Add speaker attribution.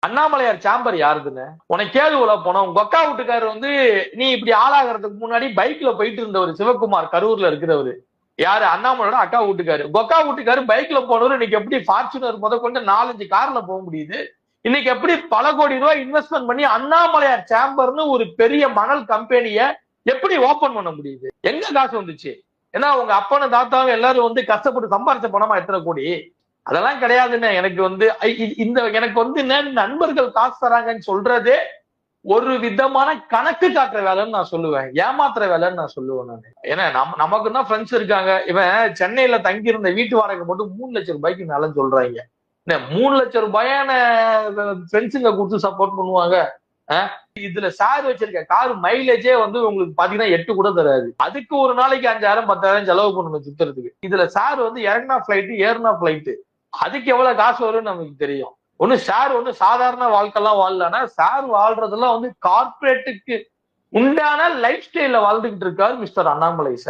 Speaker 1: அண்ணாமலையார் சாம்பர் யாருதுன்னு உனக்கு கேள்விக்குள்ள போனோம். உங்க அக்கா வீட்டுக்காரர் வந்து நீ இப்படி ஆளாகிறதுக்கு முன்னாடி பைக்ல போயிட்டு இருந்தவர் சிவகுமார், கரூர்ல இருக்கிறவரு யாரு? அண்ணாமலையோட அக்கா வீட்டுக்காரு. கொக்கா வீட்டுக்காரு பைக்ல போனவரு இன்னைக்கு எப்படி ஃபார்ச்சுனர் கொண்டு 4-5 கார்ல போக முடியுது? இன்னைக்கு எப்படி பல கோடி ரூபாய் இன்வெஸ்ட்மெண்ட் பண்ணி அண்ணாமலையார் சாம்பர்னு ஒரு பெரிய மணல் கம்பெனிய எப்படி ஓபன் பண்ண முடியுது? எங்க காசு வந்துச்சு? ஏன்னா உங்க அப்பனும் தாத்தாவும் எல்லாரும் வந்து கஷ்டப்பட்டு சம்பாரிச்ச பணமா எத்தனை கோடி? அதெல்லாம் கிடையாதுன்னு எனக்கு வந்து எனக்கு வந்து நண்பர்கள் காசு தராங்கன்னு சொல்றதே ஒரு விதமான கணக்கு காட்டுற வேலைன்னு நான் சொல்லுவேன், ஏமாத்துற வேலைன்னு நான் சொல்லுவேன் நான். ஏன்னா நமக்கு தான் ஃப்ரெண்ட்ஸ் இருக்காங்க. இவன் சென்னையில தங்கி இருந்த வீட்டு வாடகை மட்டும் 3 லட்சம் ரூபாய்க்கு மேல சொல்றாங்க. 3 லட்சம் ரூபாயான ஃப்ரெண்ட்ஸுங்க கொடுத்து சப்போர்ட் பண்ணுவாங்க. இதுல சார் வச்சிருக்க கார் மைலேஜே வந்து உங்களுக்கு பாத்தீங்கன்னா 8 கூட தராது. அதுக்கு ஒரு நாளைக்கு 5000-10,000 செலவு பண்ணணும் சுத்துறதுக்கு. இதுல சார் வந்து இறங்கினா பிளைட் ஏறினா பிளைட், அதுக்கு எவ்வளவு காசு வரும்னு நமக்கு தெரியும். சார் சாதாரண வாழ்க்கைலாம் வாழலன்னா சார் வாழ்றதெல்லாம் வந்து கார்பரேட்டுக்கு உண்டான லைஃப் ஸ்டைல வாழ்ந்துகிட்டு இருக்காரு மிஸ்டர் அண்ணாமலை சார்.